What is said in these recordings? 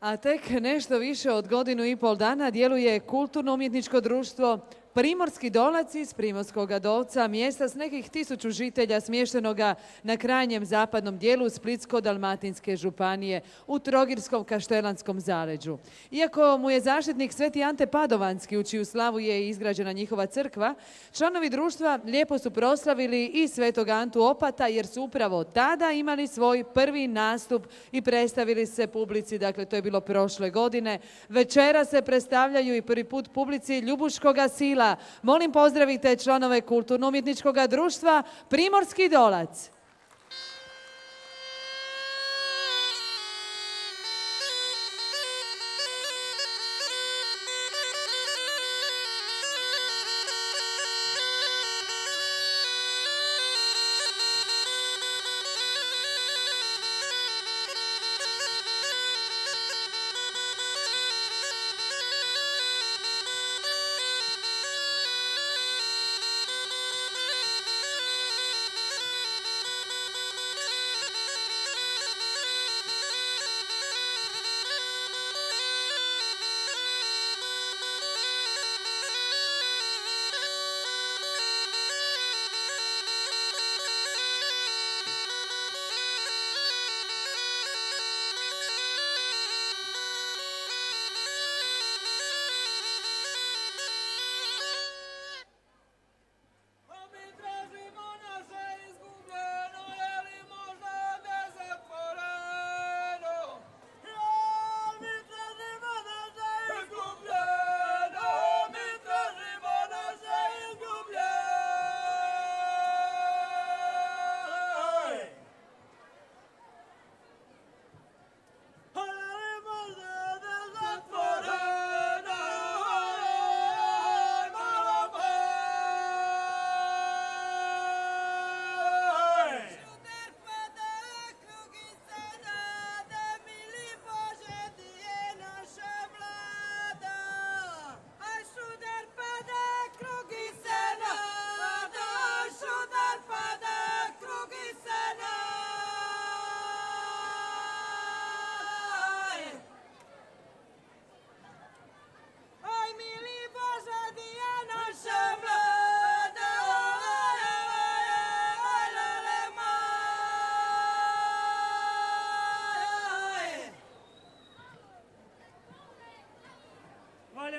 A tek nešto više od godinu i pol dana djeluje kulturno-umjetničko društvo Primorski dolac iz Primorskoga dolca, mjesta s nekih 1000 žitelja smještenoga na krajnjem zapadnom dijelu Splitsko-dalmatinske županije u Trogirskom kaštelanskom zaleđu. Iako mu je zaštitnik Sveti Ante Padovanski, u čiju slavu je izgrađena njihova crkva, članovi društva lijepo su proslavili i Svetog Antu Opata jer su upravo tada imali svoj prvi nastup i predstavili se publici, dakle to je bilo prošle godine. Večera se predstavljaju i prvi put publici Ljubuškoga Sila. Molim pozdravite članove kulturno-umjetničkog društva Primorski dolac.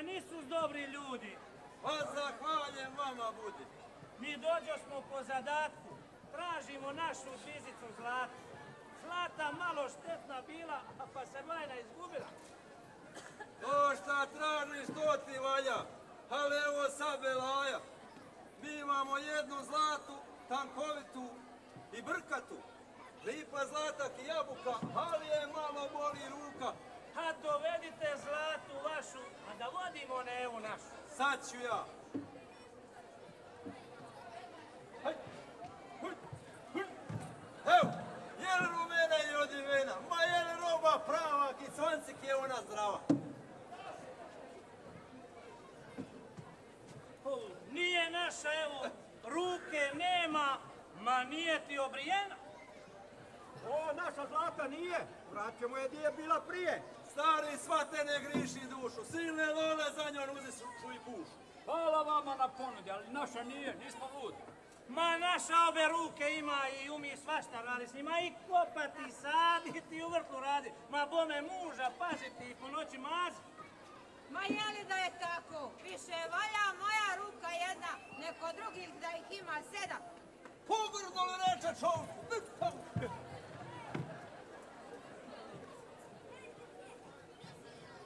Nisu dobri ljudi. Pa zahvaljujem vama budi. Mi dođosmo po zadatku, tražimo našu tvizicu zlata. Zlata malo štetna bila, pa se bajna izgubila. To šta tražiš, to ti valja. Ali evo sad belaja. Mi imamo jednu zlatu, tankovitu i brkatu. Lipa zlatak i jabuka, ali je malo boli ruka. A dovedite zlatu vašu, a da vodimo nevu našu. Sad ću ja. Evo, je li rumena i odivena? Ma je li roba prava, kiconcik je ona zdrava? Nije naša, evo, ruke nema, ma nije ti obrijena. O, naša zlata nije. Vraćemo je gdje je bila prije. Stari svate ne griši dušu, silne lole za njom uzišu i pušu. Hvala vama na ponudi, ali naša nije, nismo ludi. Ma naša obe ruke ima i umije svašta radi s njima, i kopati, saditi, i u vrtu radi. Ma bome muža paziti i po noći maziti. Ma je li da je tako? Više valja moja ruka jedna, neko drugih da ih ima 7. Pogrdno li reče čovku?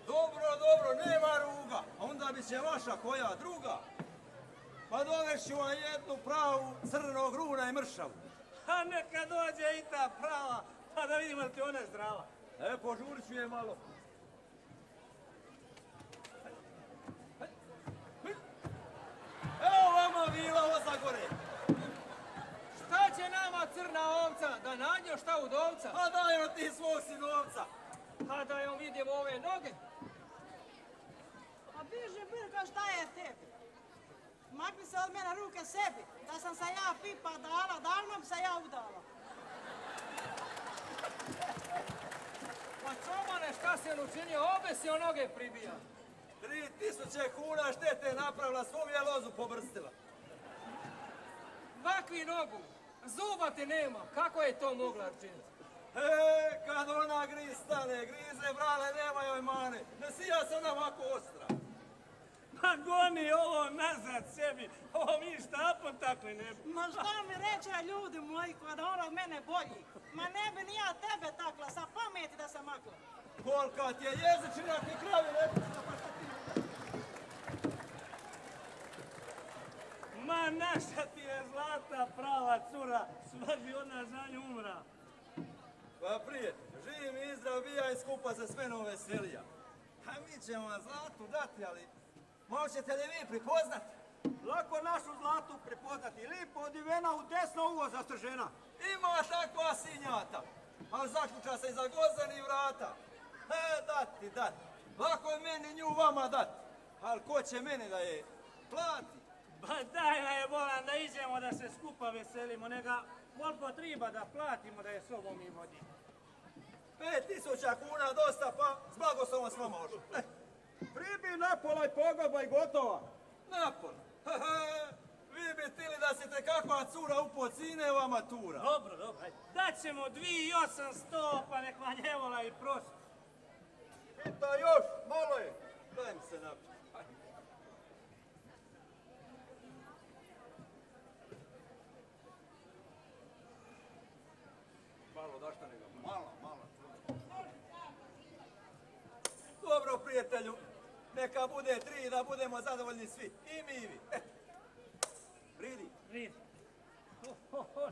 Dobro, nema ruga. Onda bi će vaša koja druga. Pa dovešću vam jednu pravu crnog runa i mršavu. A neka dođe i ta prava, pa da vidimo li ti ona je zdrava. Požurit ću je malo. Evo vama vila oza gore. Šta će nama crna ovca, da nađe šta udovca? A daj joj ti svog sinovca. A da joj vidimo ove noge. A biže Birko, šta je tebi? Makni se od mene ruke sebi, da sam se ja pipa dala, davno bi se ja udala. Pa čomane, šta si on učinio? Obesio noge pribija. 3000 kuna štete napravila, svu mi je lozu pobrstila. Vakvi nogu, zuba ti nema. Kako je to mogla učiniti? Kad ona stane, grize brale, nema joj mane. Ne sija se ona ovako ostra. Pa goni ovo nazad sebi, ovo mi štapom takli ne bi. Ma šta mi reče ljudi moji kada ona mene boji? Ma ne bi ni ja tebe takla, sa pameti da sam makla. Kolika ti je jezičina, ti kravi ne pušta, pa šta ti... Ma naša ti je zlata prava cura, svađi ona za nju umra. Pa prijatelj, živ i zdrav, bija i skupa se s menom veselija. A mi ćemo vam zlatu dati, ali možete li vi pripoznati? Lako našu zlatu prepoznati, lipo odivena u desno uvo zastržena. Ima takva sinjata, ali zaključa se iza gozdenih vrata. Dati. Lako je meni nju vama dati, ali ko će meni da je plati? Ba daj na je bolan da iđemo da se skupa veselimo, nega koliko treba da platimo da je sobom i vodi. 5000 kuna dosta, pa s blagoslovom s vama ošu. Pribi napola i pogoba i gotova. Napol. Vi bi tili da ste kakva cura u pocine vama tura. Dobro, ajde. Daćemo 2800, pa nek vam je vola i prosto. Pita još, malo je. Daj mi se napiti. Malo, daš šta nego? Malo. Dobro, prijatelju, neka bude 3 da budemo zadovoljni svi. I mi i vi. Pridi.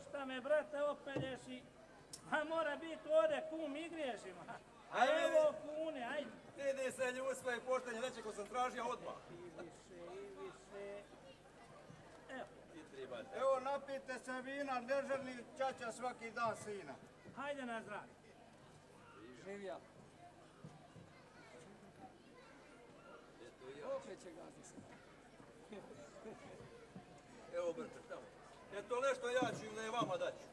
Šta me, brate, opelješ i... A mora biti ovdje kum i griješima. Ajde. Evo kune, ajde. Vidi se ljudstva i poštenje, neće ko sam tražio odmah. I više. Evo, I 3 bate. Evo napijte se vina, ne želi čača svaki dan sina. hajde na zdravlje. Živja. Opet će gazi se. Evo brče, tamo. Eto nešto ja ću im da je vama daću.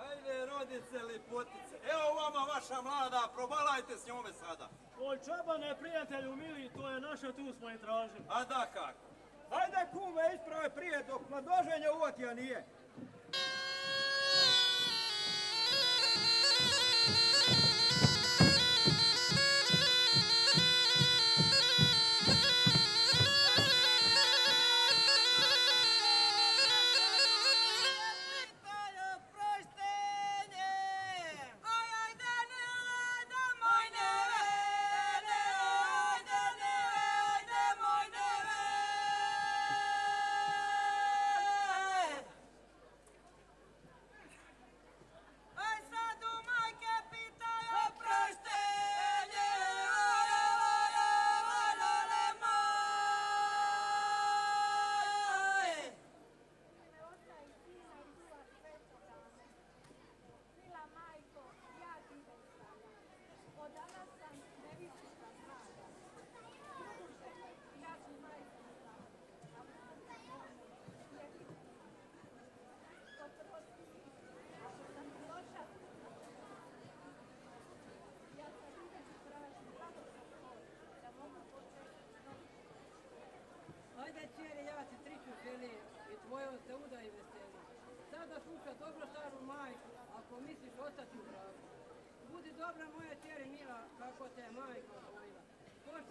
Ajde, rodice, lipotice. Evo vama vaša mlada, probalajte s njome sada. Oj, čobane, prijatelju mili, to je naše, tu smo i tražili. A da kako? Hajde kume, isprave prije dok mladoženje uvotija nije. Ajde, cijeli, ja ti triću želi i tvojom se uda i veseli. Sada sluša dobro staru majku, ako misliš ostati u braku. Budi dobra moja cijeli,